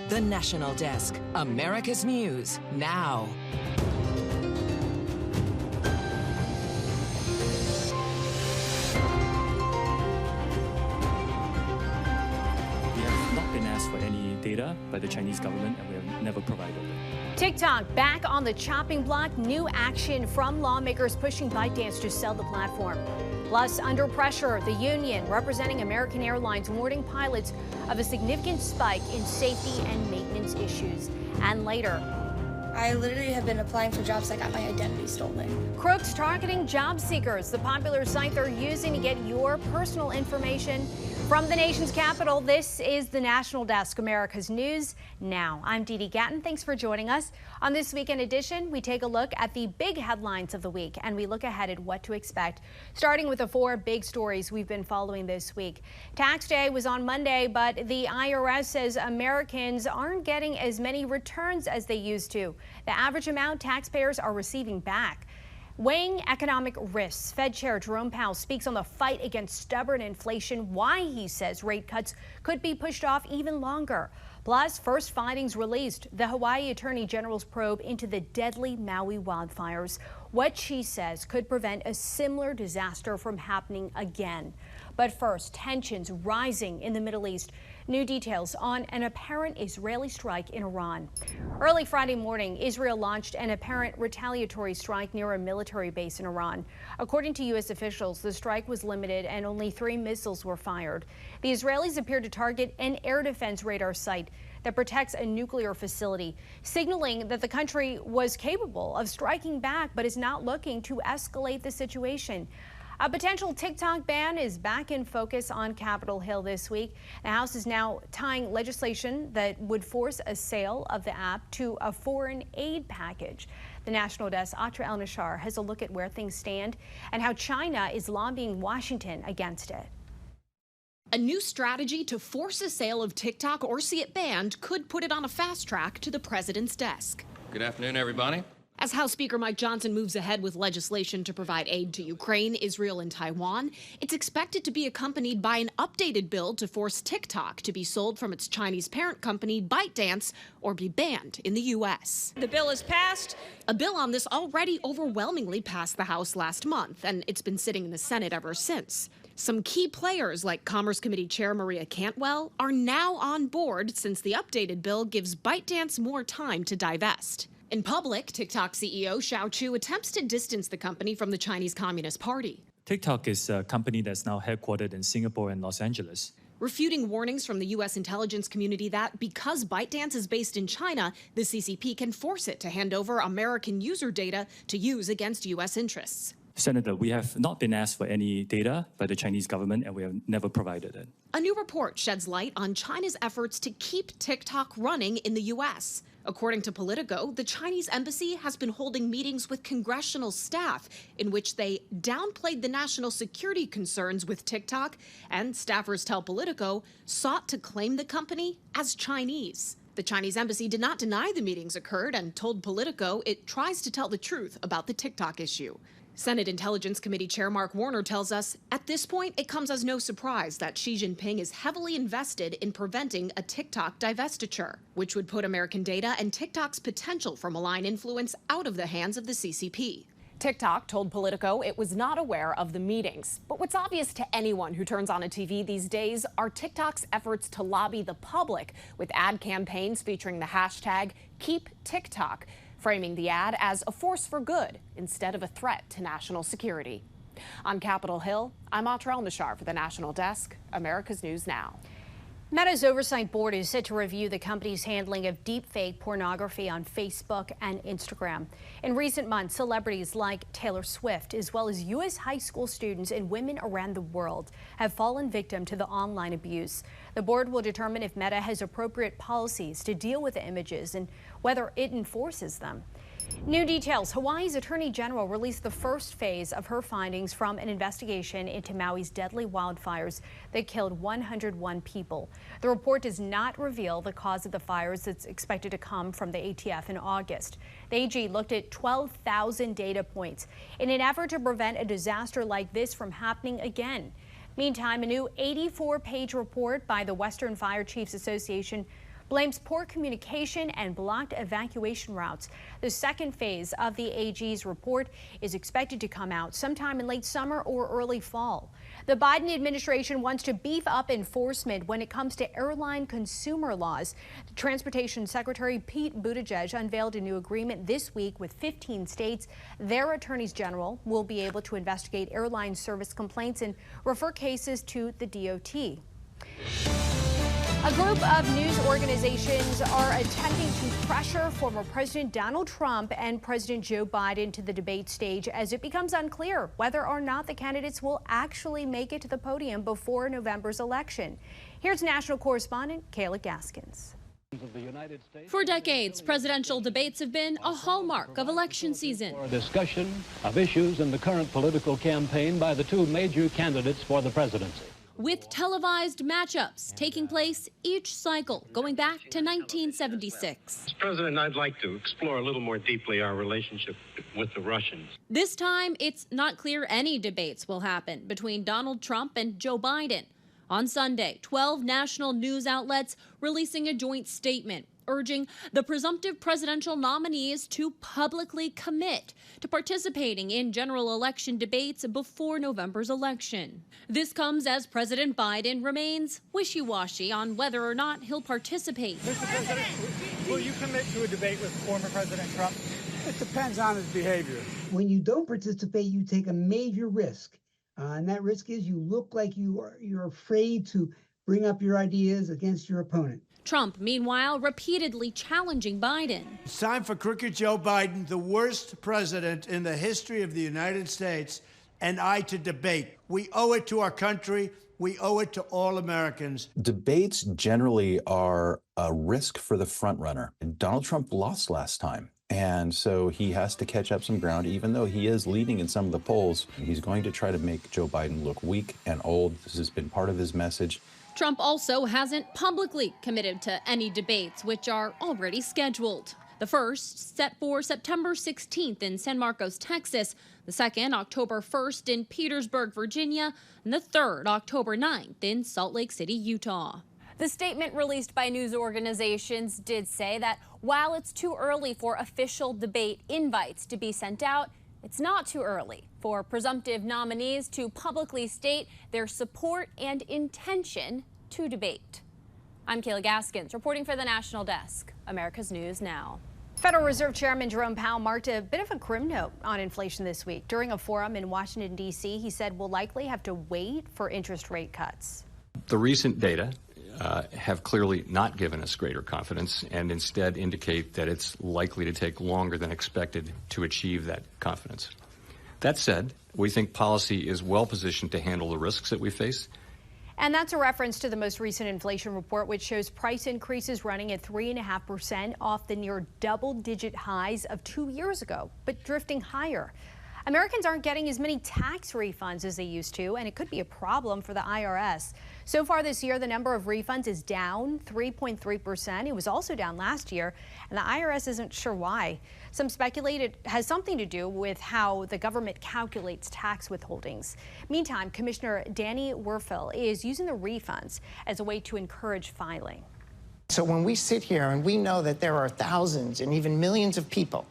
The National Desk, America's News, now. We have not been asked for any data by the Chinese government, and we have never provided it. TikTok back on the chopping block. New action from lawmakers pushing ByteDance to sell the platform. Plus, under pressure, the union representing American Airlines warning pilots of a significant spike in safety and maintenance issues. And later, I literally have been applying for jobs that got my identity stolen. crooks targeting job seekers, the popular site they're using to get your personal information. From the nation's capital, this is the National Desk, America's News Now. I'm Dee Dee Gatton. Thanks for joining us. On this weekend edition, we take a look at the big headlines of the week, and we look ahead at what to expect, starting with the four big stories we've been following this week. Tax day was on Monday, but the IRS says Americans aren't getting as many returns as they used to. The average amount taxpayers are receiving back. Weighing economic risks, Fed Chair Jerome Powell speaks on the fight against stubborn inflation, why he says rate cuts could be pushed off even longer. Plus, first findings released, the Hawaii Attorney General's probe into the deadly Maui wildfires, what she says could prevent a similar disaster from happening again. But first, tensions rising in the Middle East. New details on an apparent Israeli strike in Iran. Early Friday morning, Israel launched an apparent retaliatory strike near a military base in Iran. According to U.S. officials, the strike was limited and only 3 missiles were fired. The Israelis appeared to target an air defense radar site that protects a nuclear facility, signaling that the country was capable of striking back but is not looking to escalate the situation. A potential TikTok ban is back in focus on Capitol Hill this week. The House is now tying legislation that would force a sale of the app to a foreign aid package. The National Desk, Atra El-Nashar, has a look at where things stand and how China is lobbying Washington against it. A new strategy to force a sale of TikTok or see it banned could put it on a fast track to the president's desk. Good afternoon, everybody. As House Speaker Mike Johnson moves ahead with legislation to provide aid to Ukraine, Israel, and Taiwan, it's expected to be accompanied by an updated bill to force TikTok to be sold from its Chinese parent company, ByteDance, or be banned in the U.S. The bill is passed. A bill on this already overwhelmingly passed the House last month, and it's been sitting in the Senate ever since. Some key players like Commerce Committee Chair Maria Cantwell are now on board since the updated bill gives ByteDance more time to divest. In public, TikTok CEO Xiao Chu attempts to distance the company from the Chinese Communist Party. TikTok is a company that's now headquartered in Singapore and Los Angeles. Refuting warnings from the U.S. intelligence community that because ByteDance is based in China, the CCP can force it to hand over American user data to use against U.S. interests. Senator, we have not been asked for any data by the Chinese government, and we have never provided it. A new report sheds light on China's efforts to keep TikTok running in the U.S. According to Politico, the Chinese embassy has been holding meetings with congressional staff in which they downplayed the national security concerns with TikTok, and staffers tell Politico sought to claim the company as Chinese. The Chinese embassy did not deny the meetings occurred and told Politico it tries to tell the truth about the TikTok issue. Senate Intelligence Committee Chair Mark Warner tells us, at this point, it comes as no surprise that Xi Jinping is heavily invested in preventing a TikTok divestiture, which would put American data and TikTok's potential for malign influence out of the hands of the CCP. TikTok told Politico it was not aware of the meetings. But what's obvious to anyone who turns on a TV these days are TikTok's efforts to lobby the public with ad campaigns featuring the hashtag #KeepTikTok, framing the ad as a force for good instead of a threat to national security. On Capitol Hill, I'm Atra El-Nashar for the National Desk, America's News Now. Meta's oversight board is set to review the company's handling of deepfake pornography on Facebook and Instagram. In recent months, celebrities like Taylor Swift, as well as U.S. high school students and women around the world, have fallen victim to the online abuse. The board will determine if Meta has appropriate policies to deal with the images and whether it enforces them. New details. Hawaii's Attorney General released the first phase of her findings from an investigation into Maui's deadly wildfires that killed 101 people. The report does not reveal the cause of the fires that's expected to come from the ATF in August. The AG looked at 12,000 data points in an effort to prevent a disaster like this from happening again. Meantime, a new 84-page report by the Western Fire Chiefs Association blames poor communication and blocked evacuation routes. The second phase of the AG's report is expected to come out sometime in late summer or early fall. The Biden administration wants to beef up enforcement when it comes to airline consumer laws. Transportation Secretary Pete Buttigieg unveiled a new agreement this week with 15 states. Their attorneys general will be able to investigate airline service complaints and refer cases to the DOT. A group of news organizations are attempting to pressure former President Donald Trump and President Joe Biden to the debate stage as it becomes unclear whether or not the candidates will actually make it to the podium before November's election. Here's national correspondent Kayla Gaskins. For decades, presidential debates have been a hallmark of election season. For a discussion of issues in the current political campaign by the two major candidates for the presidency. With televised matchups taking place each cycle, going back to 1976. Mr. President, I'd like to explore a little more deeply our relationship with the Russians. This time, it's not clear any debates will happen between Donald Trump and Joe Biden. On Sunday, 12 national news outlets releasing a joint statement urging the presumptive presidential nominees to publicly commit to participating in general election debates before November's election. This comes as President Biden remains wishy-washy on whether or not he'll participate. Mr. President, will you commit to a debate with former President Trump? It depends on his behavior. When you don't participate, you take a major risk. And that risk is you look like you're afraid to bring up your ideas against your opponent. Trump, meanwhile, repeatedly challenging Biden. It's time for Crooked Joe Biden, the worst president in the history of the United States, and I to debate. We owe it to our country. We owe it to all Americans. Debates generally are a risk for the front runner. Donald Trump lost last time. And so he has to catch up some ground, even though he is leading in some of the polls. He's going to try to make Joe Biden look weak and old. This has been part of his message. Trump also hasn't publicly committed to any debates, which are already scheduled. The first set for September 16th in San Marcos, Texas, the second October 1st in Petersburg, Virginia, and the third October 9th in Salt Lake City, Utah. The statement released by news organizations did say that while it's too early for official debate invites to be sent out, it's not too early for presumptive nominees to publicly state their support and intention to debate. I'm Kayla Gaskins reporting for the National Desk, America's News Now. Federal Reserve Chairman Jerome Powell marked a bit of a grim note on inflation this week. During a forum in Washington, D.C., he said we'll likely have to wait for interest rate cuts. The recent data have clearly not given us greater confidence and instead indicate that it's likely to take longer than expected to achieve that confidence. That said, we think policy is well positioned to handle the risks that we face. And that's a reference to the most recent inflation report, which shows price increases running at 3.5% off the near double-digit highs of 2 years ago, but drifting higher. Americans aren't getting as many tax refunds as they used to, and it could be a problem for the IRS. So far this year, the number of refunds is down 3.3%. It was also down last year, and the IRS isn't sure why. Some speculate it has something to do with how the government calculates tax withholdings. Meantime, Commissioner Danny Werfel is using the refunds as a way to encourage filing. So when we sit here and we know that there are thousands and even millions of people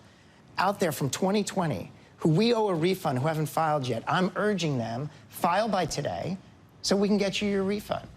out there from 2020 who we owe a refund who haven't filed yet, I'm urging them, file by today so we can get you your refund.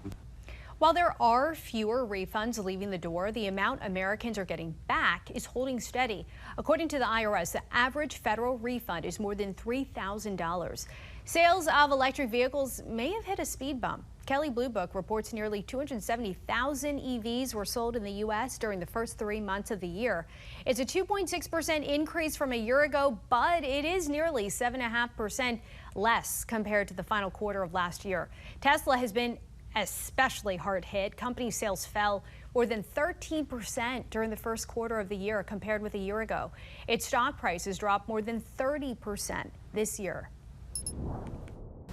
While there are fewer refunds leaving the door, the amount Americans are getting back is holding steady. According to the IRS, the average federal refund is more than $3,000. Sales of electric vehicles may have hit a speed bump. Kelley Blue Book reports nearly 270,000 EVs were sold in the U.S. during the first 3 months of the year. It's a 2.6% increase from a year ago, but it is nearly 7.5% less compared to the final quarter of last year. Tesla has been especially hard hit. Company sales fell more than 13% during the first quarter of the year compared with a year ago. Its stock prices dropped more than 30% this year.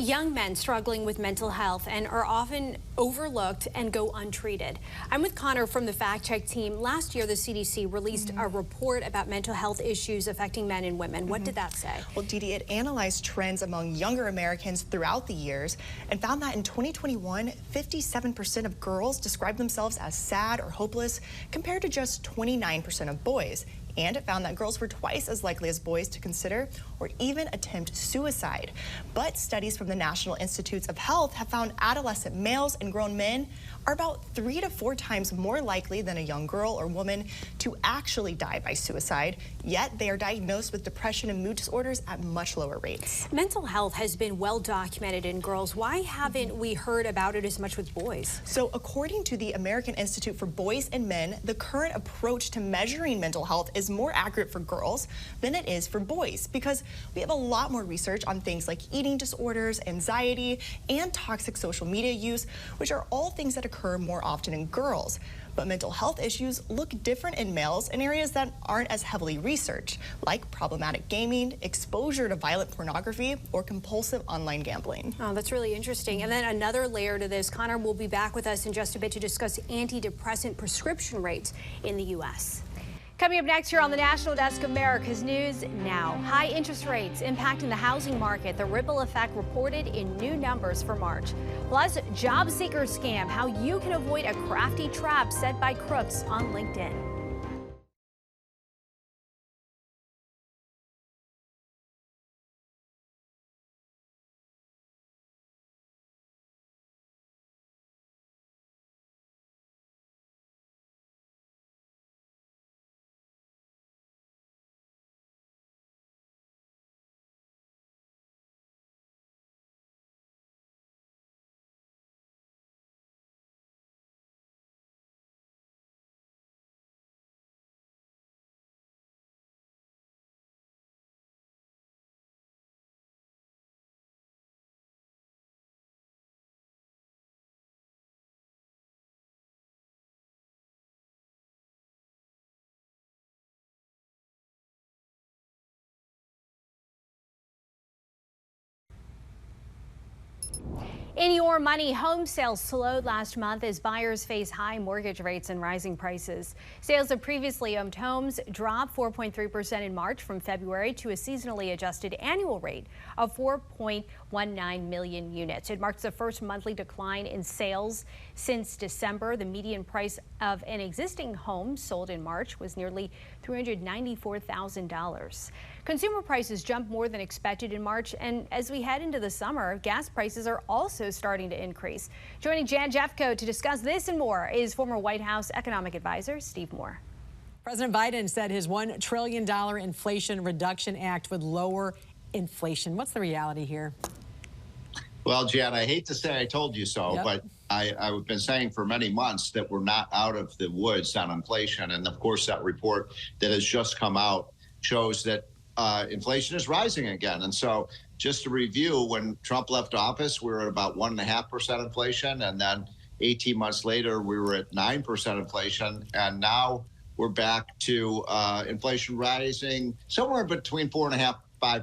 Young men struggling with mental health and are often overlooked and go untreated. I'm with Connor from the Fact Check team. Last year, the CDC released a report about mental health issues affecting men and women. What did that say? Well, Dee Dee, it analyzed trends among younger Americans throughout the years and found that in 2021, 57% of girls described themselves as sad or hopeless, compared to just 29% of boys. And it found that girls were twice as likely as boys to consider or even attempt suicide. But studies from the National Institutes of Health have found adolescent males and grown men are about 3 to 4 times more likely than a young girl or woman to actually die by suicide, yet they are diagnosed with depression and mood disorders at much lower rates. Mental health has been well documented in girls. Why haven't we heard about it as much with boys? So according to the American Institute for Boys and Men, the current approach to measuring mental health is more accurate for girls than it is for boys, because we have a lot more research on things like eating disorders, anxiety, and toxic social media use, which are all things that occur more often in girls. But mental health issues look different in males in areas that aren't as heavily researched, like problematic gaming, exposure to violent pornography, or compulsive online gambling. Oh, that's really interesting. And then another layer to this, Connor will be back with us in just a bit to discuss antidepressant prescription rates in the U.S. Coming up next here on the National Desk, America's News Now. High interest rates impacting the housing market. The ripple effect reported in new numbers for March. Plus, job seeker scam, how you can avoid a crafty trap set by crooks on LinkedIn. In your money, home sales slowed last month as buyers face high mortgage rates and rising prices. Sales of previously owned homes dropped 4.3% in March from February to a seasonally adjusted annual rate of 4.19 million units. It marks the first monthly decline in sales since December. The median price of an existing home sold in March was nearly $394,000. Consumer prices jumped more than expected in March, and as we head into the summer, gas prices are also starting to increase. Joining Jan Jeffco to discuss this and more is former White House economic advisor Steve Moore. President Biden said his $1 trillion Inflation Reduction Act would lower inflation. What's the reality here? Well, Jan, I hate to say I told you so, but I've been saying for many months that we're not out of the woods on inflation. And of course, that report that has just come out shows that inflation is rising again. And so just to review, when Trump left office, we were at about 1.5% inflation. And then 18 months later, we were at 9% inflation. And now we're back to inflation rising somewhere between 4.5% and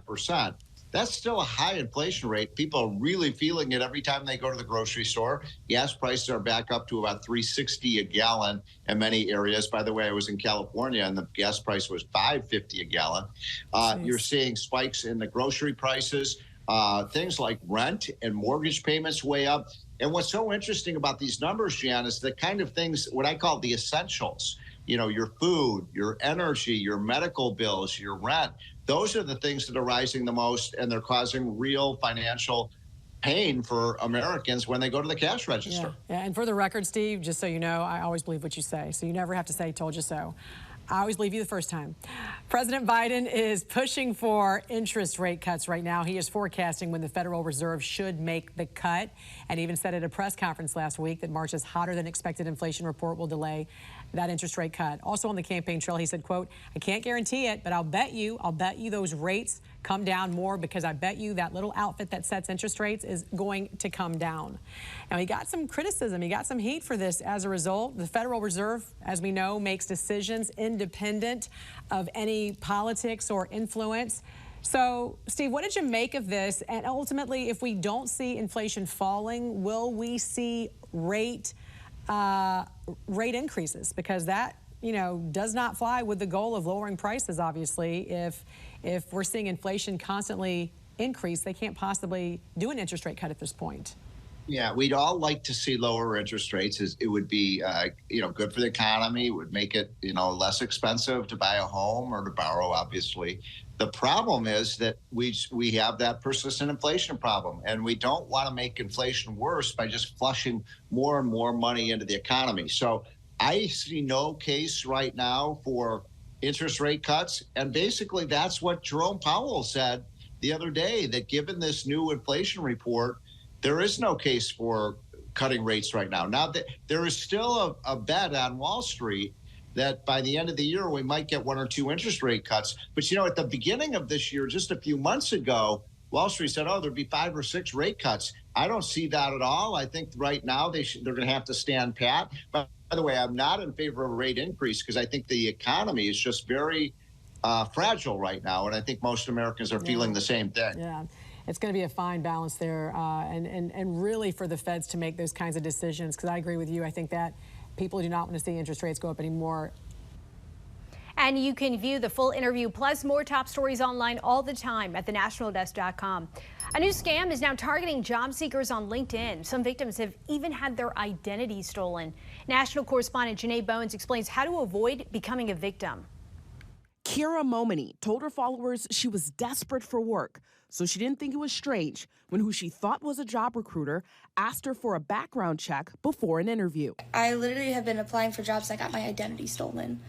5%. That's still a high inflation rate. People are really feeling it every time they go to the grocery store. Gas prices are back up to about $3.60 a gallon in many areas. By the way, I was in California and the gas price was $5.50 a gallon. You're seeing spikes in the grocery prices, things like rent and mortgage payments way up. And what's so interesting about these numbers, Jan, is the kind of things, what I call the essentials. You know, your food, your energy, your medical bills, your rent. Those are the things that are rising the most, and they're causing real financial pain for Americans when they go to the cash register. Yeah. And for the record, Steve, just so you know, I always believe what you say, so you never have to say told you so. I always believe you the first time. President Biden is pushing for interest rate cuts right now. He is forecasting when the Federal Reserve should make the cut, and even said at a press conference last week that March's hotter than expected inflation report will delay that interest rate cut. Also on the campaign trail, he said, quote, "I can't guarantee it, but I'll bet you those rates come down more, because I bet you that little outfit that sets interest rates is going to come down." Now, he got some criticism. He got some heat for this as a result. The Federal Reserve, as we know, makes decisions independent of any politics or influence. So, Steve, what did you make of this? And ultimately, if we don't see inflation falling, will we see rate increases? Because that, you know, does not fly with the goal of lowering prices, obviously. If we're seeing inflation constantly increase, they can't possibly do an interest rate cut at this point. Yeah, we'd all like to see lower interest rates. It would be, good for the economy. It would make it, less expensive to buy a home or to borrow, obviously. The problem is that we have that persistent inflation problem, and we don't want to make inflation worse by just flushing more and more money into the economy. So I see no case right now for interest rate cuts. And basically, that's what Jerome Powell said the other day, that given this new inflation report, there is no case for cutting rates right now. Now, there is still a bet on Wall Street that by the end of the year, we might get 1 or 2 interest rate cuts. But, at the beginning of this year, just a few months ago, Wall Street said, there'd be 5 or 6 rate cuts. I don't see that at all. I think right now they're going to have to stand pat. By the way, I'm not in favor of a rate increase because I think the economy is just very fragile right now. And I think most Americans are feeling the same thing. Yeah. It's going to be a fine balance there, and really for the feds to make those kinds of decisions, because I agree with you. I think that people do not want to see interest rates go up anymore. And you can view the full interview plus more top stories online all the time at thenationaldesk.com. A new scam is now targeting job seekers on LinkedIn. Some victims have even had their identity stolen. National correspondent Janae Bowens explains how to avoid becoming a victim. Kira Momini told her followers she was desperate for work, so she didn't think it was strange when who she thought was a job recruiter asked her for a background check before an interview. I literally have been applying for jobs. I got my identity stolen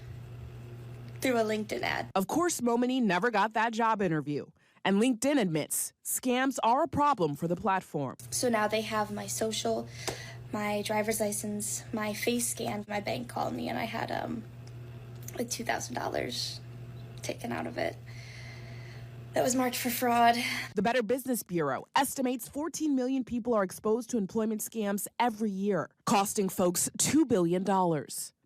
through a LinkedIn ad. Of course, Momini never got that job interview, and LinkedIn admits scams are a problem for the platform. So now they have my social, my driver's license, my face scan. My bank called me and I had like $2,000 taken out of it. That was marked for fraud. The Better Business Bureau estimates 14 million people are exposed to employment scams every year, costing folks $2 billion.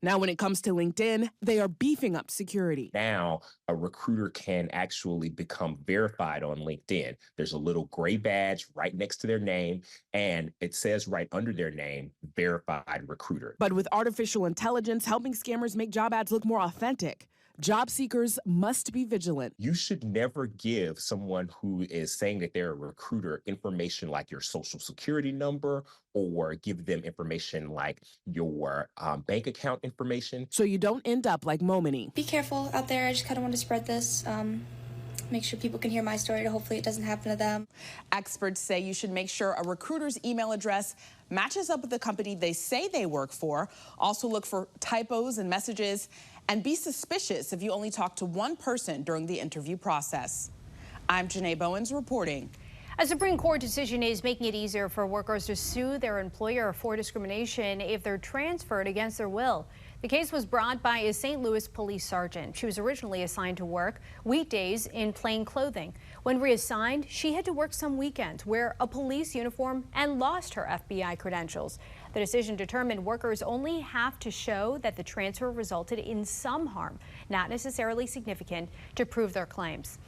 Now, when it comes to LinkedIn, they are beefing up security. Now, a recruiter can actually become verified on LinkedIn. There's a little gray badge right next to their name, and it says right under their name, verified recruiter. But with artificial intelligence helping scammers make job ads look more authentic, job seekers must be vigilant. You should never give someone who is saying that they're a recruiter information like your social security number, or give them information like your bank account information. So you don't end up like Momini. Be careful out there. I just kind of want to spread this. Make sure people can hear my story, to hopefully it doesn't happen to them. Experts say you should make sure a recruiter's email address matches up with the company they say they work for. Also look for typos and messages, and be suspicious if you only talk to one person during the interview process. I'm Janae Bowens reporting. A Supreme Court decision is making it easier for workers to sue their employer for discrimination if they're transferred against their will. The case was brought by a St. Louis police sergeant. She was originally assigned to work weekdays in plain clothing. When reassigned, she had to work some weekends, wear a police uniform, and lost her FBI credentials. The decision determined workers only have to show that the transfer resulted in some harm, not necessarily significant, to prove their claims.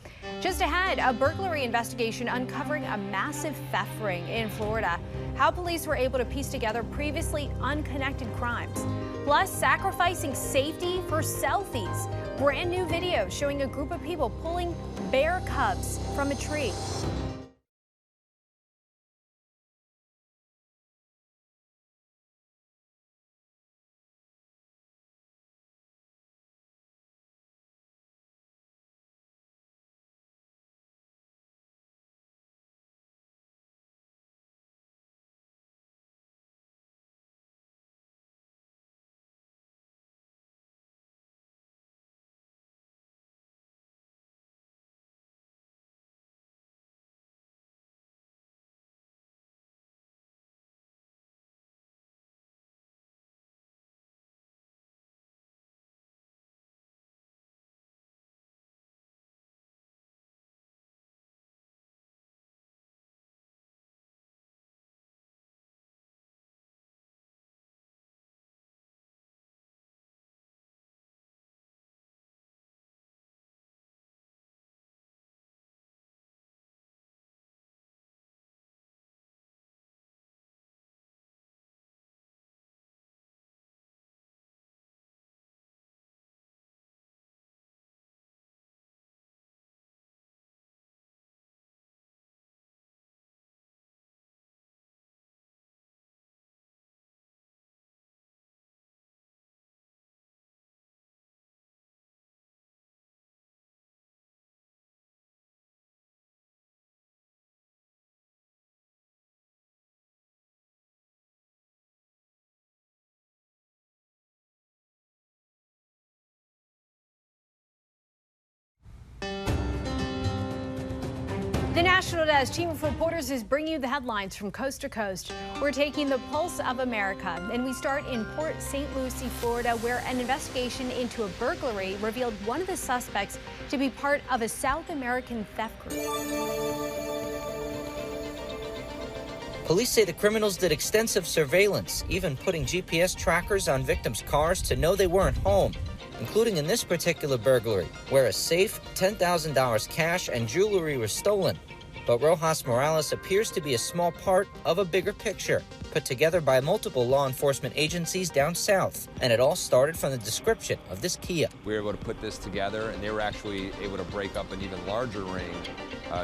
Just ahead, a burglary investigation uncovering a massive theft ring in Florida. How police were able to piece together previously unconnected crimes. Plus, sacrificing safety for selfies. Brand new video showing a group of people pulling bear cubs from a tree. The National Desk team of reporters is bringing you the headlines from coast to coast. We're taking the pulse of America, and we start in Port St. Lucie, Florida, where an investigation into a burglary revealed one of the suspects to be part of a South American theft group. Police say the criminals did extensive surveillance, even putting GPS trackers on victims' cars to know they weren't home, including in this particular burglary, where a safe, $10,000 cash and jewelry were stolen. But Rojas Morales appears to be a small part of a bigger picture, put together by multiple law enforcement agencies down south. And it all started from the description of this Kia. We were able to put this together, and they were actually able to break up an even larger ring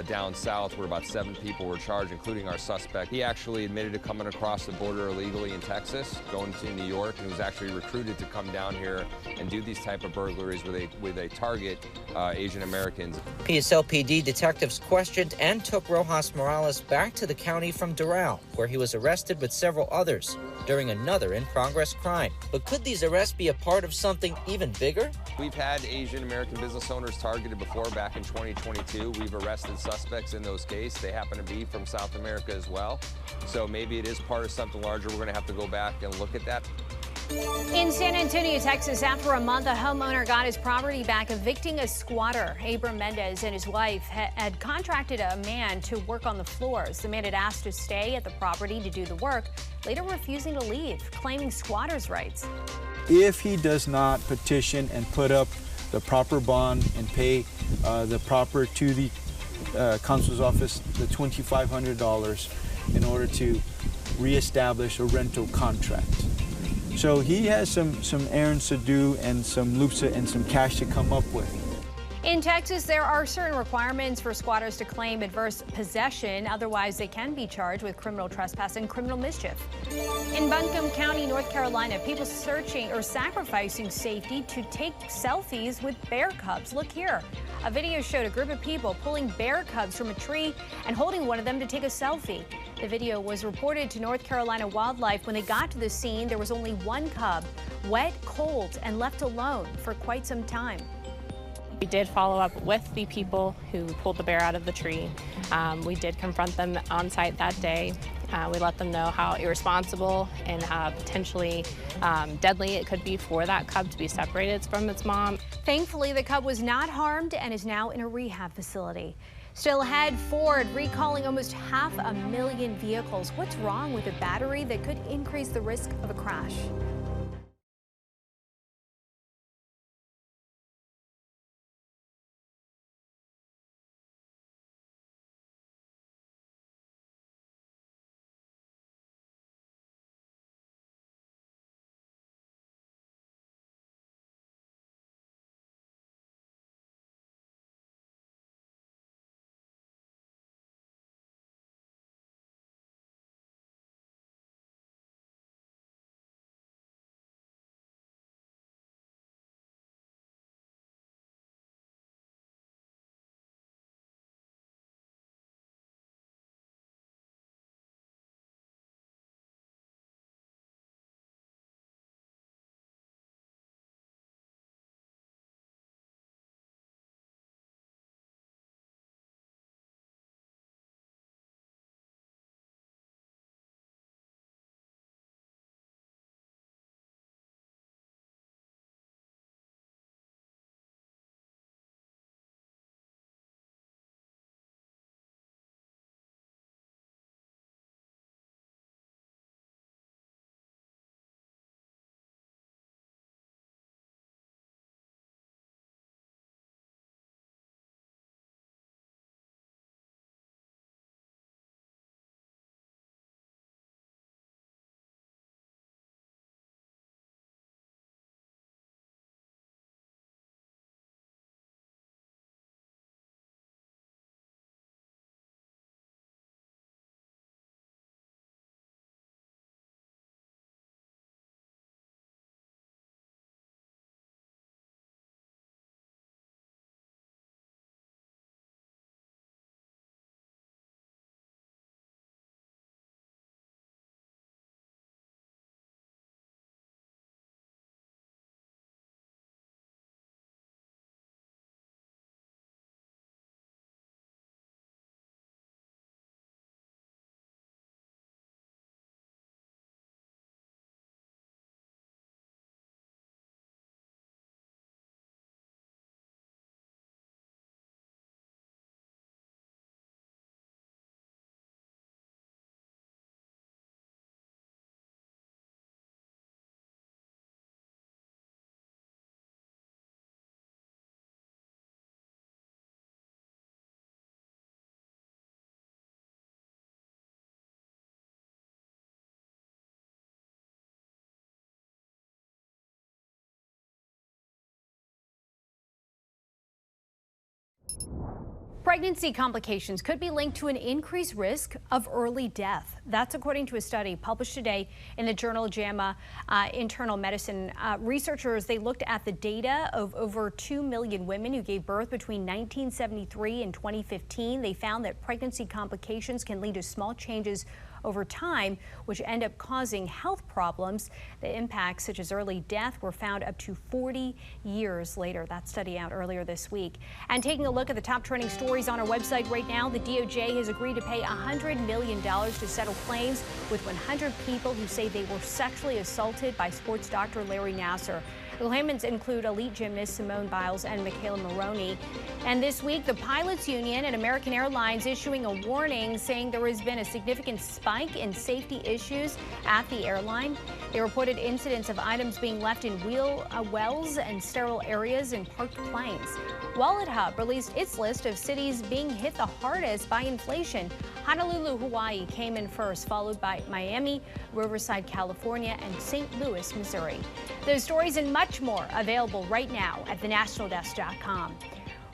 down south, where about 7 people were charged, including our suspect. He actually admitted to coming across the border illegally in Texas, going to New York, and was actually recruited to come down here and do these type of burglaries where they target Asian Americans. PSLPD detectives questioned and took Rojas Morales back to the county from Doral, where he was arrested with several others during another in-progress crime. But could these arrests be a part of something even bigger? We've had Asian American business owners targeted before. Back in 2022, we've arrested suspects in those cases. They happen to be from South America as well. So maybe it is part of something larger. We're going to have to go back and look at that. In San Antonio, Texas, after a month, a homeowner got his property back, evicting a squatter. Abram Mendez and his wife had contracted a man to work on the floors. The man had asked to stay at the property to do the work, later refusing to leave, claiming squatters' rights. If he does not petition and put up the proper bond and pay the proper to the consul's office the $2,500 in order to reestablish a rental contract. So he has some errands to do and some loops and some cash to come up with. In Texas, there are certain requirements for squatters to claim adverse possession. Otherwise, they can be charged with criminal trespass and criminal mischief. In Buncombe County, North Carolina, people searching or sacrificing safety to take selfies with bear cubs. Look here. A video showed a group of people pulling bear cubs from a tree and holding one of them to take a selfie. The video was reported to North Carolina Wildlife. When they got to the scene, there was only one cub, wet, cold, and left alone for quite some time. We did follow up with the people who pulled the bear out of the tree. We did confront them on site that day. We let them know how irresponsible and potentially deadly it could be for that cub to be separated from its mom. Thankfully, the cub was not harmed and is now in a rehab facility. Still ahead, Ford recalling almost 500,000 vehicles. What's wrong with a battery that could increase the risk of a crash? Pregnancy complications could be linked to an increased risk of early death. That's according to a study published today in the journal JAMA Internal Medicine. Researchers, they looked at the data of over 2 million women who gave birth between 1973 and 2015. They found that pregnancy complications can lead to small changes over time, which end up causing health problems. The impacts, such as early death, were found up to 40 years later. That study out earlier this week. And taking a look at the top trending stories on our website right now, the DOJ has agreed to pay $100 million to settle claims with 100 people who say they were sexually assaulted by sports doctor Larry Nassar. The claimants include elite gymnast Simone Biles and Michaela Maroney. And this week, the Pilots Union and American Airlines issuing a warning saying there has been a significant spike in safety issues at the airline. They reported incidents of items being left in wells and sterile areas in parked planes. Wallet Hub released its list of cities being hit the hardest by inflation. Honolulu, Hawaii came in first, followed by Miami, Riverside, California, and St. Louis, Missouri. Those stories and much more available right now at thenationaldesk.com.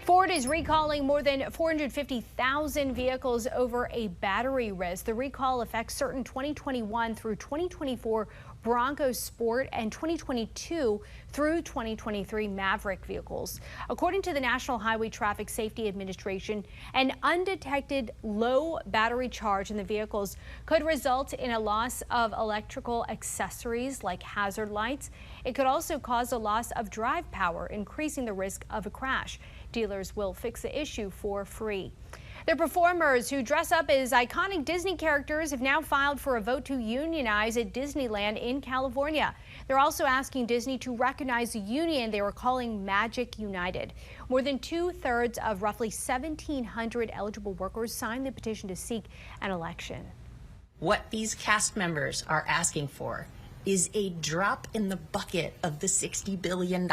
Ford is recalling more than 450,000 vehicles over a battery risk. The recall affects certain 2021 through 2024 Bronco Sport and 2022 through 2023 Maverick vehicles. According to the National Highway Traffic Safety Administration, an undetected low battery charge in the vehicles could result in a loss of electrical accessories like hazard lights. It could also cause a loss of drive power, increasing the risk of a crash. Dealers will fix the issue for free. The performers who dress up as iconic Disney characters have now filed for a vote to unionize at Disneyland in California. They're also asking Disney to recognize the union they were calling Magic United. More than 2/3 of roughly 1,700 eligible workers signed the petition to seek an election. What these cast members are asking for is a drop in the bucket of the $60 billion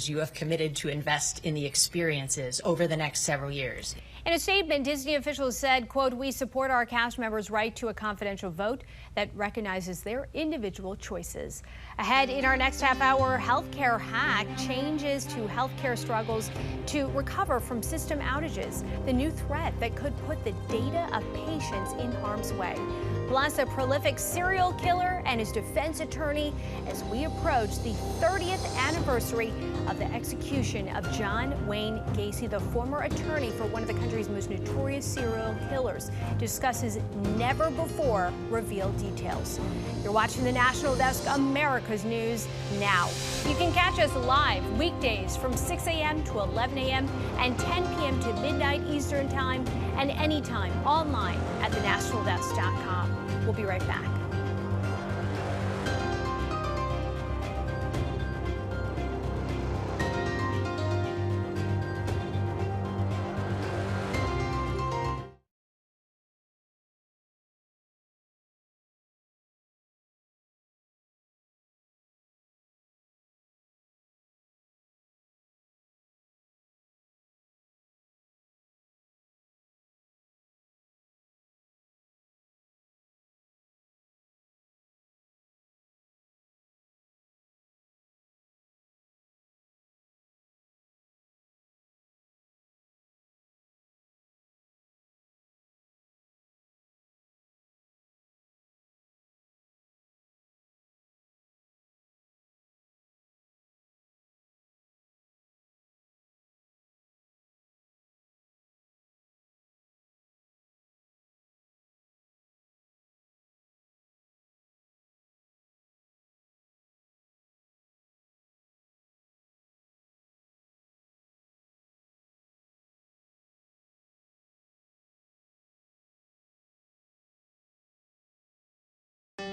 you have committed to invest in the experiences over the next several years. In a statement, Disney officials said, quote, "We support our cast members' right to a confidential vote that recognizes their individual choices." Ahead in our next half hour, healthcare hack, changes to healthcare struggles to recover from system outages, the new threat that could put the data of patients in harm's way. Plus, a prolific serial killer and his defense attorney as we approach the 30th anniversary of the execution of John Wayne Gacy, the former attorney for one of the country's most notorious serial killers, discusses never-before revealed details. You're watching the National Desk, America's News Now. You can catch us live weekdays from 6 a.m. to 11 a.m. and 10 p.m. to midnight Eastern Time, and anytime online at thenationaldesk.com. We'll be right back.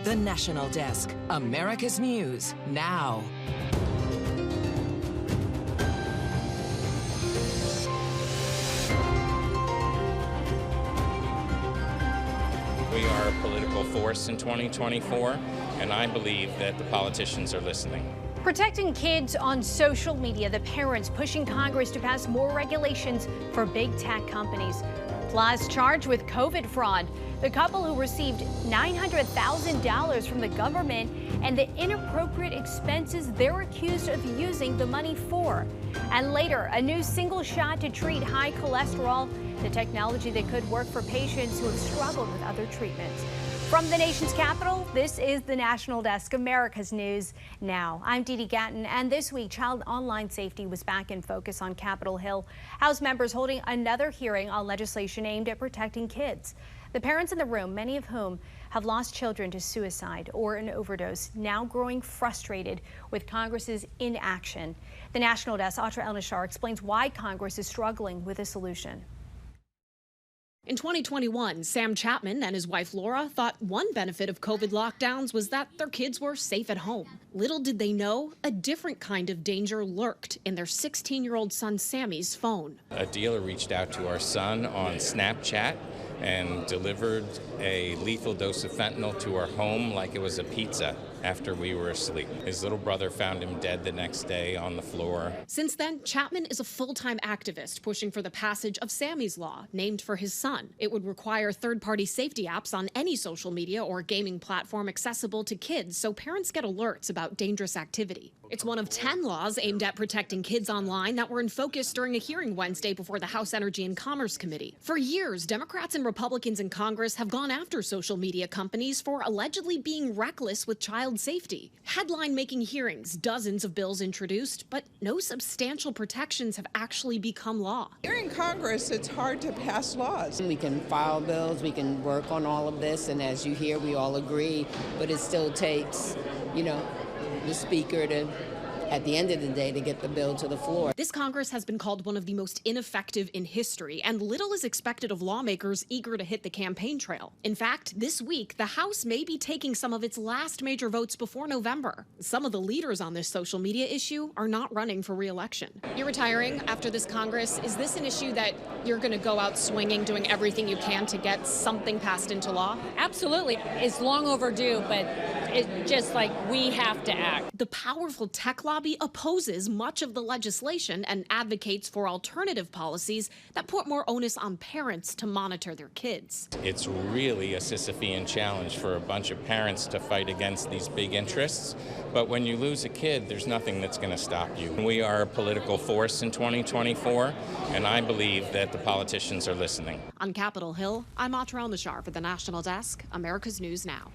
The National Desk, America's News Now. We are a political force in 2024, and I believe that the politicians are listening. Protecting kids on social media, the parents pushing Congress to pass more regulations for big tech companies. Plus, charged with COVID fraud. The couple who received $900,000 from the government and the inappropriate expenses they're accused of using the money for. And later, a new single shot to treat high cholesterol, the technology that could work for patients who have struggled with other treatments. From the nation's capital, this is the National Desk, America's News Now. I'm Dee Gatton, and this week, child online safety was back in focus on Capitol Hill. House members holding another hearing on legislation aimed at protecting kids. The parents in the room, many of whom have lost children to suicide or an overdose, now growing frustrated with Congress's inaction. The National Desk, Atra El-Nashar, explains why Congress is struggling with a solution. In 2021, Sam Chapman and his wife Laura thought one benefit of COVID lockdowns was that their kids were safe at home. Little did they know, a different kind of danger lurked in their 16-year-old son Sammy's phone. A dealer reached out to our son on Snapchat and delivered a lethal dose of fentanyl to our home like it was a pizza after we were asleep. His little brother found him dead the next day on the floor. Since then, Chapman is a full-time activist pushing for the passage of Sammy's Law, named for his son. It would require third-party safety apps on any social media or gaming platform accessible to kids so parents get alerts about dangerous activity. It's one of 10 laws aimed at protecting kids online that were in focus during a hearing Wednesday before the House Energy and Commerce Committee. For years, Democrats and Republicans in Congress have gone after social media companies for allegedly being reckless with child safety. Headline-making hearings, dozens of bills introduced, but no substantial protections have actually become law. Here in Congress, it's hard to pass laws. We can file bills, we can work on all of this, and as you hear, we all agree, but it still takes, the speaker to, at the end of the day, to get the bill to the floor. This Congress has been called one of the most ineffective in history, and little is expected of lawmakers eager to hit the campaign trail. In fact, this week, the House may be taking some of its last major votes before November. Some of the leaders on this social media issue are not running for re-election. You're retiring after this Congress. Is this an issue that you're going to go out swinging, doing everything you can to get something passed into law? Absolutely. It's long overdue, but it's just like we have to act. The powerful tech lobby opposes much of the legislation and advocates for alternative policies that put more onus on parents to monitor their kids. It's really a Sisyphean challenge for a bunch of parents to fight against these big interests, but when you lose a kid, there's nothing that's going to stop you. We are a political force in 2024, and I believe that the politicians are listening. On Capitol Hill, I'm Atra El-Nashar for the National Desk, America's News Now.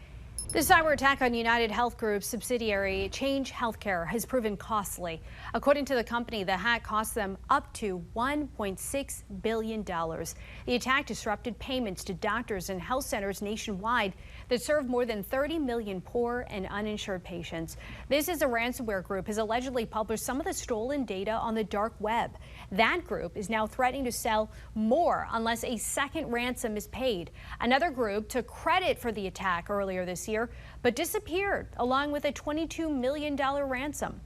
The cyber attack on United Health Group's subsidiary Change Healthcare has proven costly. According to the company, the hack cost them up to $1.6 billion. The attack disrupted payments to doctors and health centers nationwide that serve more than 30 million poor and uninsured patients. This is a ransomware group has allegedly published some of the stolen data on the dark web. That group is now threatening to sell more unless a second ransom is paid. Another group took credit for the attack earlier this year, but disappeared along with a $22 million ransom.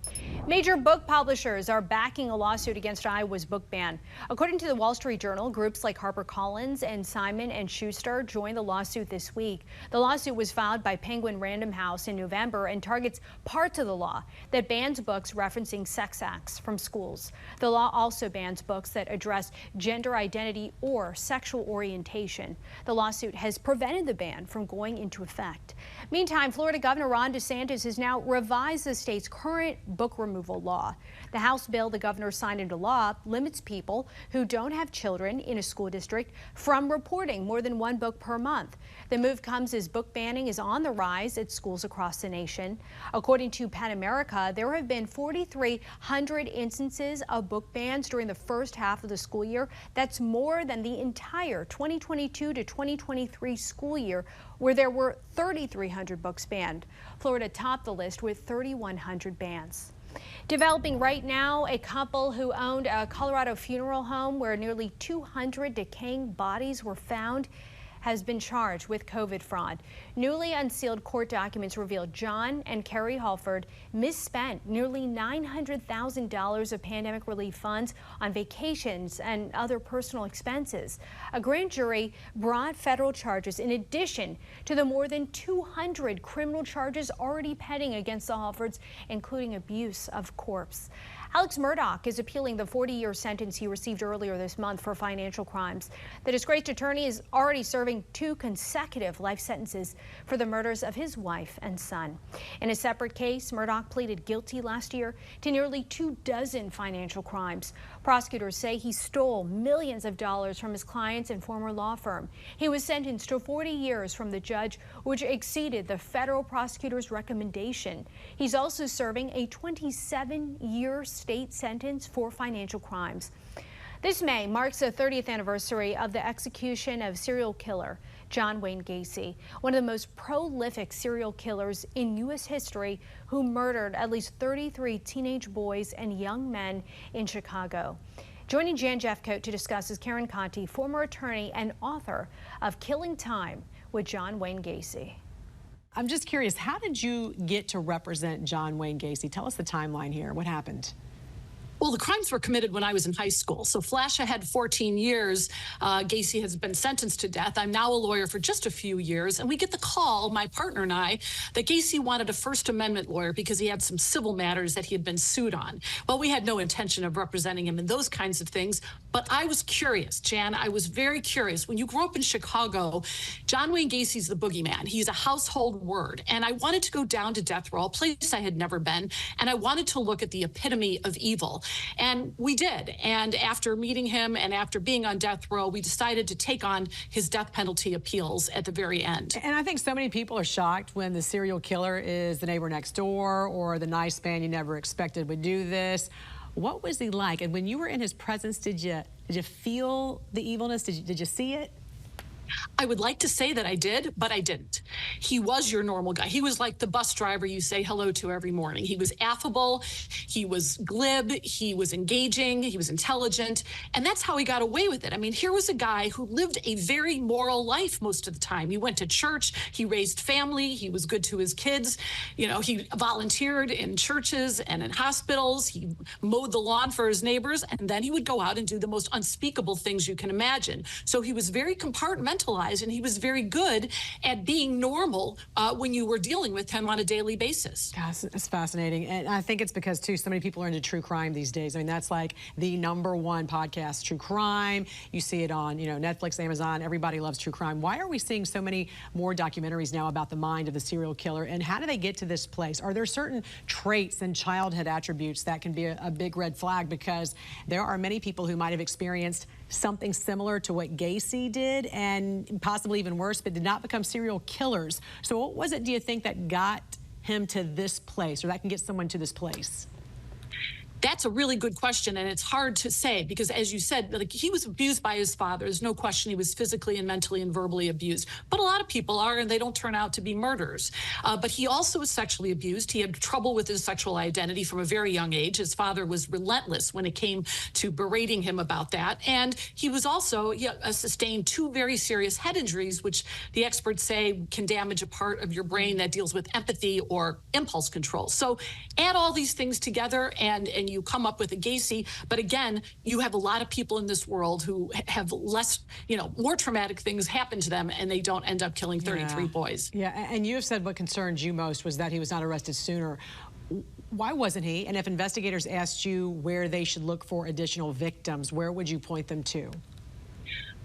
Major book publishers are backing a lawsuit against Iowa's book ban. According to the Wall Street Journal, groups like HarperCollins and Simon & Schuster joined the lawsuit this week. The lawsuit was filed by Penguin Random House in November and targets parts of the law that bans books referencing sex acts from schools. The law also bans books that address gender identity or sexual orientation. The lawsuit has prevented the ban from going into effect. Meantime, Florida Governor Ron DeSantis has now revised the state's current book removal law. The House bill the governor signed into law limits people who don't have children in a school district from reporting more than one book per month. The move comes as book banning is on the rise at schools across the nation. According to PEN America, there have been 4,300 instances of book bans during the first half of the school year. That's more than the entire 2022 to 2023 school year, where there were 3,300 books banned. Florida topped the list with 3,100 bans. Developing right now, a couple who owned a Colorado funeral home where nearly 200 decaying bodies were found has been charged with COVID fraud. Newly unsealed court documents revealed John and Carrie Halford misspent nearly $900,000 of pandemic relief funds on vacations and other personal expenses. A grand jury brought federal charges in addition to the more than 200 criminal charges already pending against the Halfords, including abuse of corpse. Alex Murdaugh is appealing the 40-year sentence he received earlier this month for financial crimes. The disgraced attorney is already serving 2 consecutive life sentences for the murders of his wife and son. In a separate case, Murdaugh pleaded guilty last year to nearly 24 financial crimes. Prosecutors say he stole millions of dollars from his clients and former law firm. He was sentenced to 40 years from the judge, which exceeded the federal prosecutor's recommendation. He's also serving a 27-year state sentence for financial crimes. This May marks the 30th anniversary of the execution of serial killer John Wayne Gacy, one of the most prolific serial killers in U.S. history, who murdered at least 33 teenage boys and young men in Chicago. Joining Jan Jeffcoat to discuss is Karen Conti, former attorney and author of Killing Time with John Wayne Gacy. I'm just curious, how did you get to represent John Wayne Gacy? Tell us the timeline here. What happened? Well, the crimes were committed when I was in high school. So flash ahead 14 years, Gacy has been sentenced to death. I'm now a lawyer for just a few years. And we get the call, my partner and I, that Gacy wanted a First Amendment lawyer because he had some civil matters that he had been sued on. Well, we had no intention of representing him in those kinds of things. But I was curious, Jan. I was very curious. When you grew up in Chicago, John Wayne Gacy's the boogeyman. He's a household word. And I wanted to go down to death row, a place I had never been. And I wanted to look at the epitome of evil. And we did. And after meeting him and after being on death row, we decided to take on his death penalty appeals at the very end. And I think so many people are shocked when the serial killer is the neighbor next door or the nice man you never expected would do this. What was he like? And when you were in his presence, did you feel the evilness? Did you see it? I would like to say that I did, but I didn't. He was your normal guy. He was like the bus driver you say hello to every morning. He was affable, he was glib, he was engaging, he was intelligent, and that's how he got away with it. I mean, here was a guy who lived a very moral life most of the time. He went to church, he raised family, he was good to his kids. You know, he volunteered in churches and in hospitals. He mowed the lawn for his neighbors, and then he would go out and do the most unspeakable things you can imagine. So he was very compartmentalized, and he was very good at being normal when you were dealing with him on a daily basis. Gosh, it's fascinating. And I think it's because, too, so many people are into true crime these days. I mean, that's like the #1 podcast, true crime. You see it on, Netflix, Amazon. Everybody loves true crime. Why are we seeing so many more documentaries now about the mind of the serial killer? And how do they get to this place? Are there certain traits and childhood attributes that can be a big red flag? Because there are many people who might have experienced something similar to what Gacy did, and possibly even worse, but did not become serial killers. So what was it, do you think, that got him to this place, or that can get someone to this place? That's a really good question, and it's hard to say because, as you said, like, he was abused by his father. There's no question he was physically and mentally and verbally abused. But a lot of people are, and they don't turn out to be murderers. But he also was sexually abused. He had trouble with his sexual identity from a very young age. His father was relentless when it came to berating him about that. And he was also sustained 2 very serious head injuries, which the experts say can damage a part of your brain that deals with empathy or impulse control. So add all these things together, and you come up with a Gacy. But again, you have a lot of people in this world who have less, more traumatic things happen to them, and they don't end up killing 33 boys. Yeah, and you have said what concerned you most was that he was not arrested sooner. Why wasn't he? And if investigators asked you where they should look for additional victims, where would you point them to?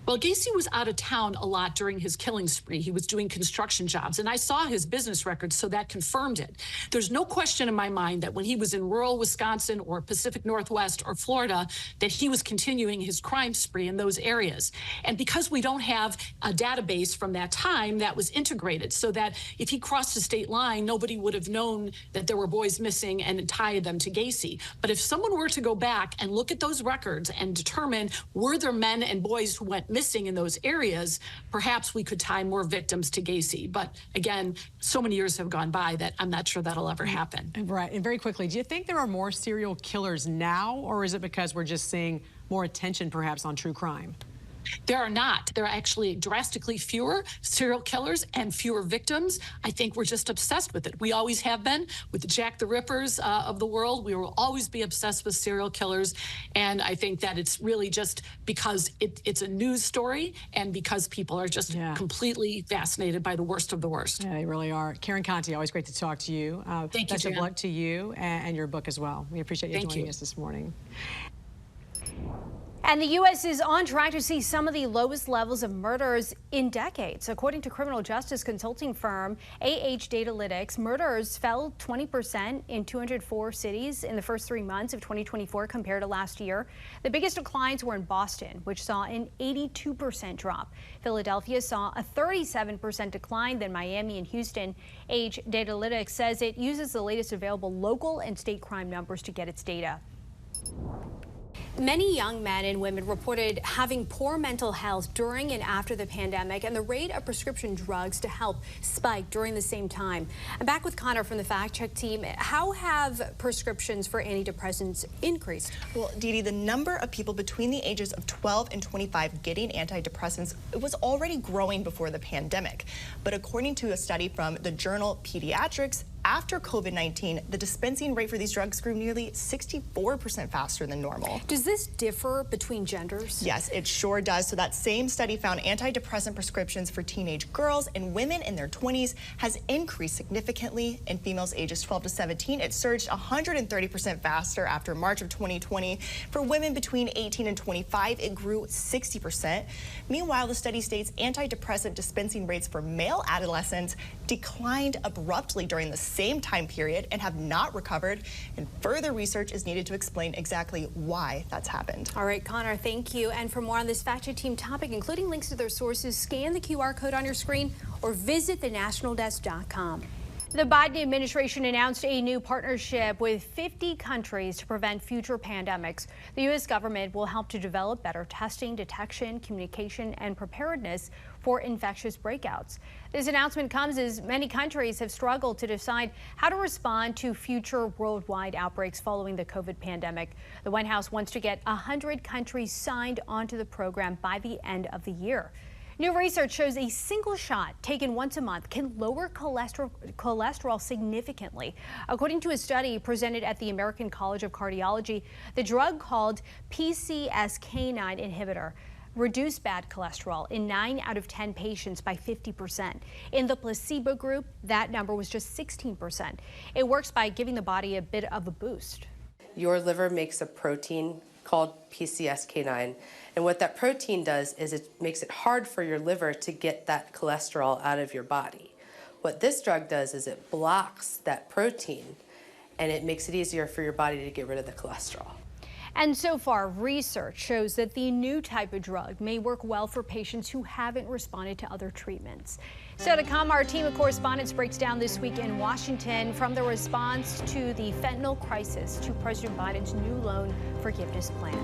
Well, Gacy was out of town a lot during his killing spree. He was doing construction jobs, and I saw his business records, so that confirmed it. There's no question in my mind that when he was in rural Wisconsin or Pacific Northwest or Florida, that he was continuing his crime spree in those areas. And because we don't have a database from that time that was integrated, so that if he crossed a state line, nobody would have known that there were boys missing and tie them to Gacy. But if someone were to go back and look at those records and determine were there men and boys who went missing in those areas, perhaps we could tie more victims to Gacy. But again, so many years have gone by that I'm not sure that'll ever happen. Right. And very quickly, do you think there are more serial killers now, or is it because we're just seeing more attention perhaps on true crime? There are not. There are actually drastically fewer serial killers and fewer victims. I think we're just obsessed with it. We always have been with the Jack the Rippers of the world. We will always be obsessed with serial killers. And I think that it's really just because it's a news story and because people are just completely fascinated by the worst of the worst. Yeah, they really are. Karen Conti, always great to talk to you. Thank you, best of Jan. luck to you and your book as well. We appreciate you joining us this morning. And the U.S. is on track to see some of the lowest levels of murders in decades. According to criminal justice consulting firm Datalytics, murders fell 20% in 204 cities in the first 3 months of 2024 compared to last year. The biggest declines were in Boston, which saw an 82% drop. Philadelphia saw a 37% decline, then Miami and Houston. Datalytics says it uses the latest available local and state crime numbers to get its data. Many young men and women reported having poor mental health during and after the pandemic, and the rate of prescription drugs to help spiked during the same time. I'm back with Connor from the Fact Check team. How have prescriptions for antidepressants increased? Well, Dee Dee, the number of people between the ages of 12 and 25 getting antidepressants, it was already growing before the pandemic. But according to a study from the journal Pediatrics, after COVID-19, the dispensing rate for these drugs grew nearly 64% faster than normal. Does this differ between genders? Yes, it sure does. So that same study found antidepressant prescriptions for teenage girls and women in their 20s has increased significantly. In females ages 12 to 17, it surged 130% faster after March of 2020. For women between 18 and 25, it grew 60%. Meanwhile, the study states antidepressant dispensing rates for male adolescents declined abruptly during the same time period and have not recovered, and further research is needed to explain exactly why that's happened. All right, Connor, thank you. And for more on this Fact Check team topic, including links to their sources, scan the QR code on your screen or visit thenationaldesk.com. The Biden administration announced a new partnership with 50 countries to prevent future pandemics. The U.S. government will help to develop better testing, detection, communication, and preparedness for infectious breakouts. This announcement comes as many countries have struggled to decide how to respond to future worldwide outbreaks following the COVID pandemic. The White House wants to get 100 countries signed onto the program by the end of the year. New research shows a single shot taken once a month can lower cholesterol significantly. According to a study presented at the American College of Cardiology, the drug called PCSK9 inhibitor reduced bad cholesterol in 9 out of 10 patients by 50%. In the placebo group, that number was just 16%. It works by giving the body a bit of a boost. Your liver makes a protein called PCSK9. And what that protein does is it makes it hard for your liver to get that cholesterol out of your body. What this drug does is it blocks that protein and it makes it easier for your body to get rid of the cholesterol. And so far, research shows that the new type of drug may work well for patients who haven't responded to other treatments. So to come, our team of correspondents breaks down this week in Washington from the response to the fentanyl crisis to President Biden's new loan forgiveness plan.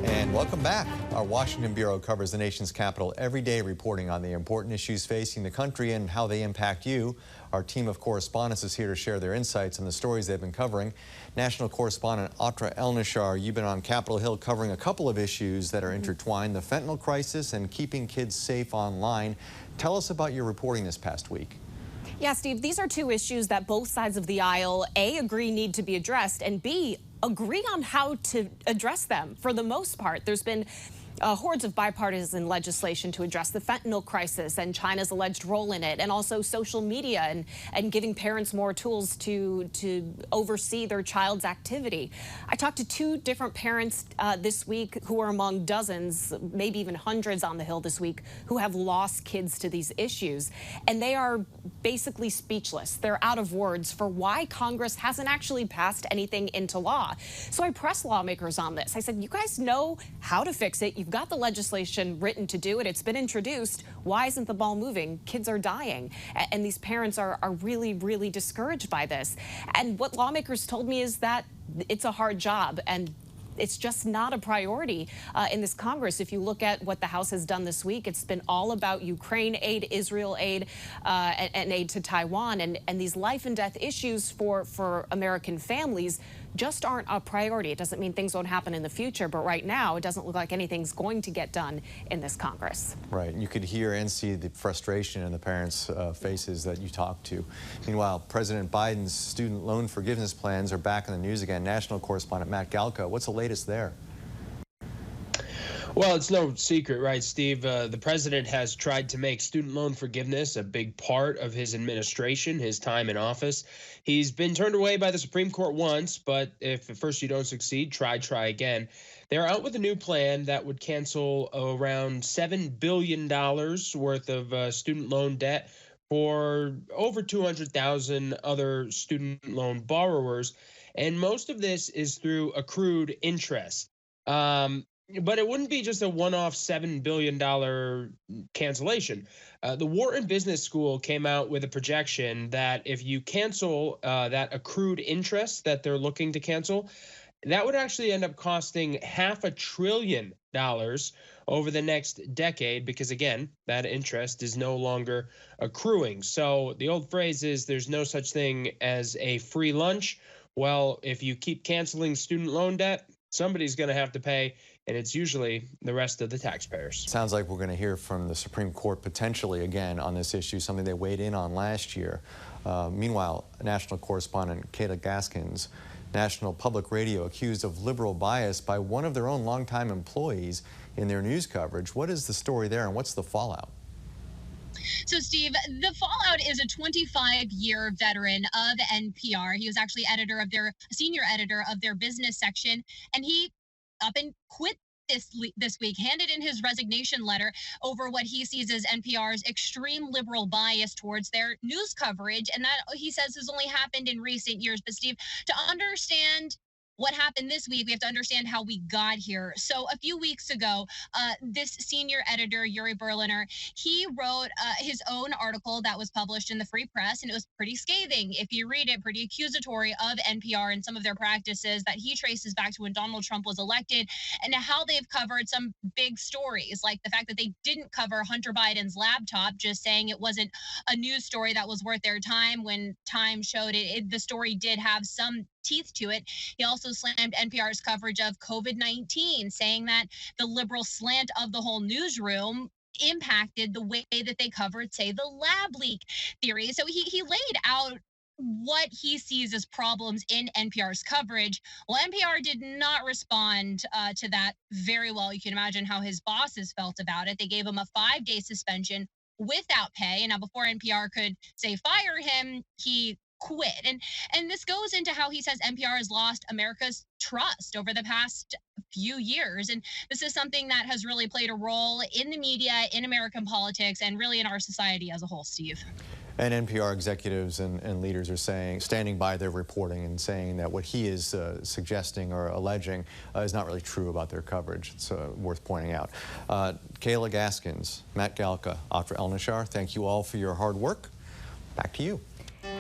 And welcome back. Our Washington Bureau covers the nation's capital every day, reporting on the important issues facing the country and how they impact you. Our team of correspondents is here to share their insights on the stories they've been covering. National correspondent Atra Elnishar, you've been on Capitol Hill covering a couple of issues that are intertwined, the fentanyl crisis and keeping kids safe online. Tell us about your reporting this past week. Yeah, Steve, these are two issues that both sides of the aisle, A, agree need to be addressed, and B, agree on how to address them for the most part. There's been hordes of bipartisan legislation to address the fentanyl crisis and China's alleged role in it, and also social media and giving parents more tools to oversee their child's activity. I talked to 2 different parents this week who are among dozens, maybe even hundreds on the Hill this week, who have lost kids to these issues. And they are basically speechless. They're out of words for why Congress hasn't actually passed anything into law. So I pressed lawmakers on this. I said, you guys know how to fix it. You've got the legislation written to do it. It's been introduced. Why isn't the ball moving? Kids are dying. And these parents are really, really discouraged by this. And what lawmakers told me is that it's a hard job, and it's just not a priority in this Congress. If you look at what the House has done this week, it's been all about Ukraine aid, Israel aid, and aid to Taiwan. And these life and death issues for American families just aren't a priority. It doesn't mean things won't happen in the future, but right now it doesn't look like anything's going to get done in this Congress. Right, and you could hear and see the frustration in the parents' faces that you talked to. Meanwhile, President Biden's student loan forgiveness plans are back in the news again. National correspondent Matt Galka, what's the latest there? Well, it's no secret, right, Steve? The president has tried to make student loan forgiveness a big part of his administration, his time in office. He's been turned away by the Supreme Court once, but if at first you don't succeed, try again. They're out with a new plan that would cancel around $7 billion worth of student loan debt for over 200,000 other student loan borrowers. And most of this is through accrued interest. But it wouldn't be just a one-off $7 billion cancellation. The Wharton Business School came out with a projection that if you cancel that accrued interest that they're looking to cancel, that would actually end up costing $500 billion over the next decade because, again, that interest is no longer accruing. So the old phrase is there's no such thing as a free lunch. Well, if you keep canceling student loan debt, somebody's going to have to pay, and it's usually the rest of the taxpayers. Sounds like we're going to hear from the Supreme Court potentially again on this issue, something they weighed in on last year. Meanwhile, national correspondent Kayla Gaskins, National Public Radio accused of liberal bias by one of their own longtime employees in their news coverage. What is the story there, and what's the fallout? So, Steve, the fallout is a 25-year veteran of NPR. He was actually senior editor of their business section, and he up and quit this week, handed in his resignation letter over what he sees as NPR's extreme liberal bias towards their news coverage. And that, he says, has only happened in recent years. But, Steve, to understand what happened this week, we have to understand how we got here. So a few weeks ago, this senior editor, Yuri Berliner, he wrote his own article that was published in the Free Press, and it was pretty scathing. If you read it, pretty accusatory of NPR and some of their practices that he traces back to when Donald Trump was elected and how they've covered some big stories, like the fact that they didn't cover Hunter Biden's laptop, just saying it wasn't a news story that was worth their time when time showed the story did have some teeth to it. He also slammed NPR's coverage of COVID-19, saying that the liberal slant of the whole newsroom impacted the way that they covered, say, the lab leak theory. So he laid out what he sees as problems in NPR's coverage. Well, NPR did not respond to that very well. You can imagine how his bosses felt about it. They gave him a 5-day suspension without pay. And now before NPR could say fire him, he quit. And this goes into how he says NPR has lost America's trust over the past few years. And this is something that has really played a role in the media, in American politics, and really in our society as a whole, Steve. And NPR executives and leaders are standing by their reporting and saying that what he is suggesting or alleging is not really true about their coverage. It's worth pointing out. Kayla Gaskins, Matt Galka, Afra El-Nashar, thank you all for your hard work. Back to you.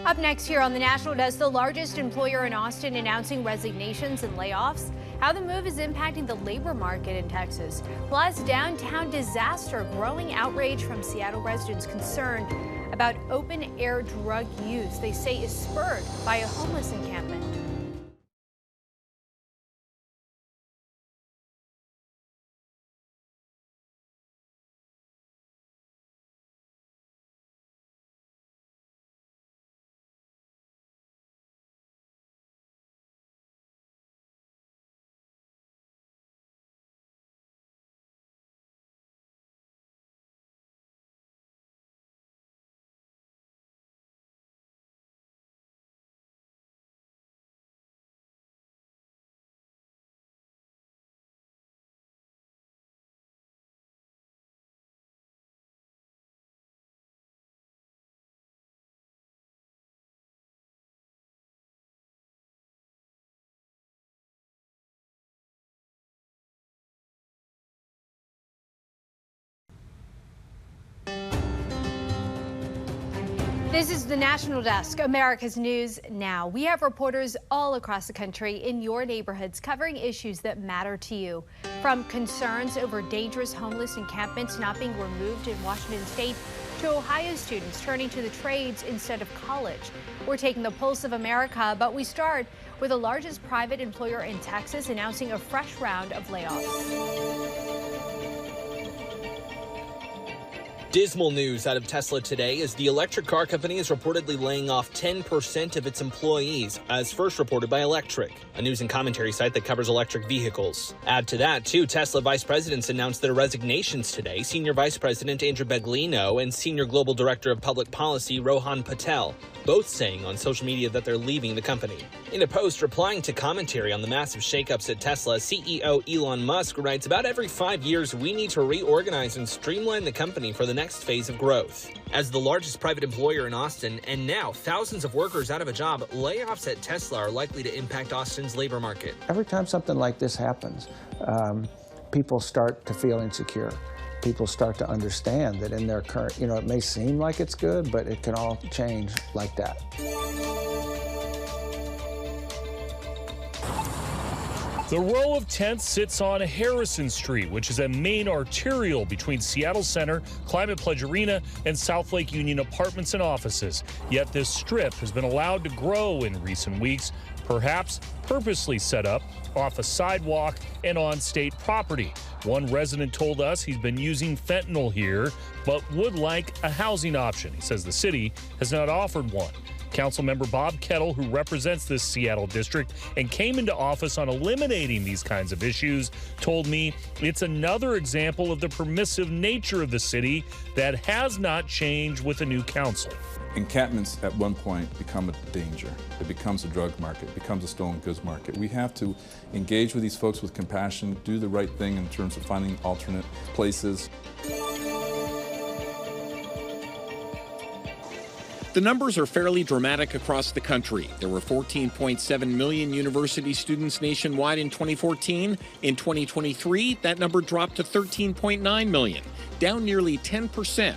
Up next here on the National Desk, the largest employer in Austin announcing resignations and layoffs, how the move is impacting the labor market in Texas, plus downtown disaster, growing outrage from Seattle residents concerned about open-air drug use they say is spurred by a homeless encampment. This is the National Desk, America's News Now. We have reporters all across the country in your neighborhoods covering issues that matter to you. From concerns over dangerous homeless encampments not being removed in Washington state to Ohio students turning to the trades instead of college. We're taking the pulse of America, but we start with the largest private employer in Texas announcing a fresh round of layoffs. Dismal news out of Tesla today as the electric car company is reportedly laying off 10% of its employees, as first reported by Electric, a news and commentary site that covers electric vehicles. Add to that, two Tesla vice presidents announced their resignations today, Senior Vice President Andrew Beglino and Senior Global Director of Public Policy Rohan Patel, both saying on social media that they're leaving the company. In a post replying to commentary on the massive shakeups at Tesla, CEO Elon Musk writes, "About every 5 years, we need to reorganize and streamline the company for the next phase of growth." As the largest private employer in Austin, and now thousands of workers out of a job, layoffs at Tesla are likely to impact Austin's labor market. Every time something like this happens, people start to feel insecure. People start to understand that in their current, it may seem like it's good, but it can all change like that. The row of tents sits on Harrison Street, which is a main arterial between Seattle Center, Climate Pledge Arena, and South Lake Union apartments and offices. Yet this strip has been allowed to grow in recent weeks, perhaps purposely set up off a sidewalk and on state property. One resident told us he's been using fentanyl here, but would like a housing option. He says the city has not offered one. Councilmember Bob Kettle, who represents this Seattle district and came into office on eliminating these kinds of issues, told me it's another example of the permissive nature of the city that has not changed with the new council. Encampments at one point become a danger. It becomes a drug market, it becomes a stolen goods market. We have to engage with these folks with compassion, do the right thing in terms of finding alternate places. The numbers are fairly dramatic across the country. There were 14.7 million university students nationwide in 2014. In 2023, that number dropped to 13.9 million, down nearly 10%.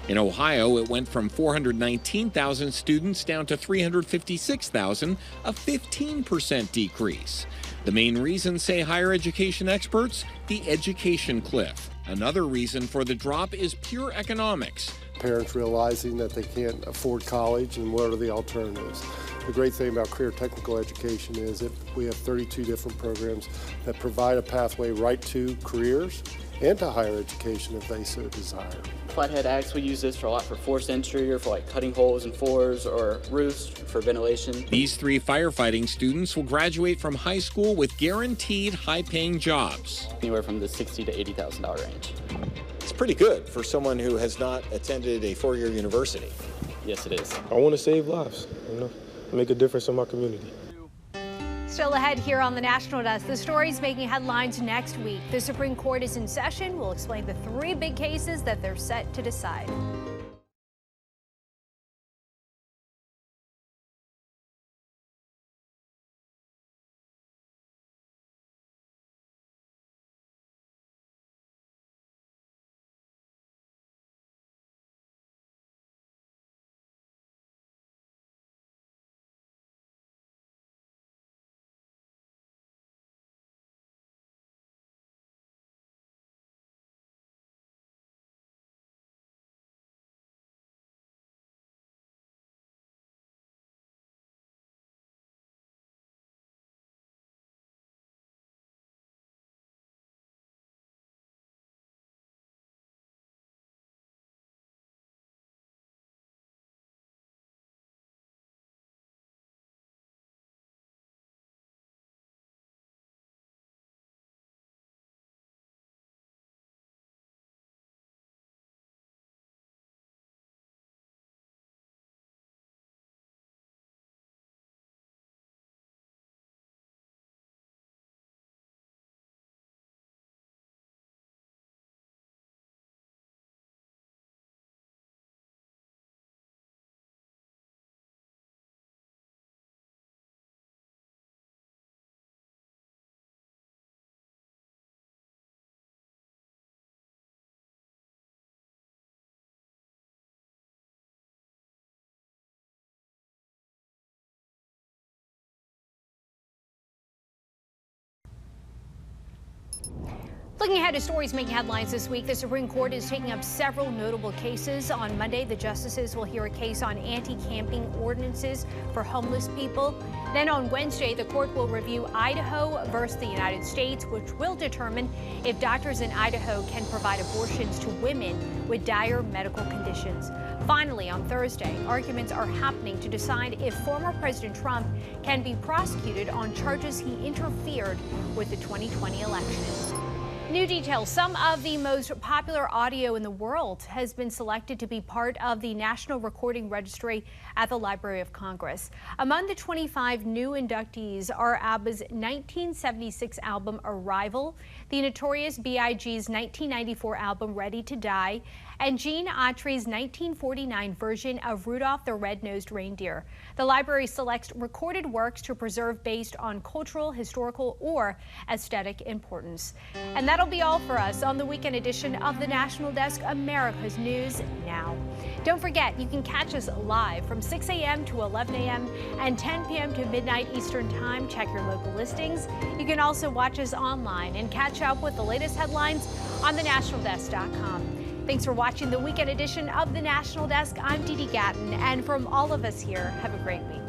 In Ohio, it went from 419,000 students down to 356,000, a 15% decrease. The main reason, say higher education experts, the education cliff. Another reason for the drop is pure economics. Parents realizing that they can't afford college and what are the alternatives. The great thing about career technical education is that we have 32 different programs that provide a pathway right to careers and to higher education if they so desire. Flathead Axe, we use this for a lot for forced entry or for like cutting holes in floors or roofs for ventilation. These three firefighting students will graduate from high school with guaranteed high-paying jobs. Anywhere from the $60,000 to $80,000 range. It's pretty good for someone who has not attended a four-year university. Yes, it is. I want to save lives, make a difference in my community. Still ahead here on the National Desk, the stories making headlines next week. The Supreme Court is in session. We'll explain the three big cases that they're set to decide. Looking ahead to stories making headlines this week, the Supreme Court is taking up several notable cases. On Monday, the justices will hear a case on anti-camping ordinances for homeless people. Then on Wednesday, the court will review Idaho versus the United States, which will determine if doctors in Idaho can provide abortions to women with dire medical conditions. Finally, on Thursday, arguments are happening to decide if former President Trump can be prosecuted on charges he interfered with the 2020 election. New details. Some of the most popular audio in the world has been selected to be part of the National Recording Registry at the Library of Congress. Among the 25 new inductees are ABBA's 1976 album Arrival, the Notorious B.I.G.'s 1994 album Ready to Die, and Gene Autry's 1949 version of Rudolph the Red-Nosed Reindeer. The library selects recorded works to preserve based on cultural, historical, or aesthetic importance. And that'll be all for us on the weekend edition of the National Desk, America's News Now. Don't forget, you can catch us live from 6 a.m. to 11 a.m. and 10 p.m. to midnight Eastern Time. Check your local listings. You can also watch us online and catch up with the latest headlines on thenationaldesk.com. Thanks for watching the weekend edition of the National Desk. I'm Dee Dee Gatton, and from all of us here, have a great week.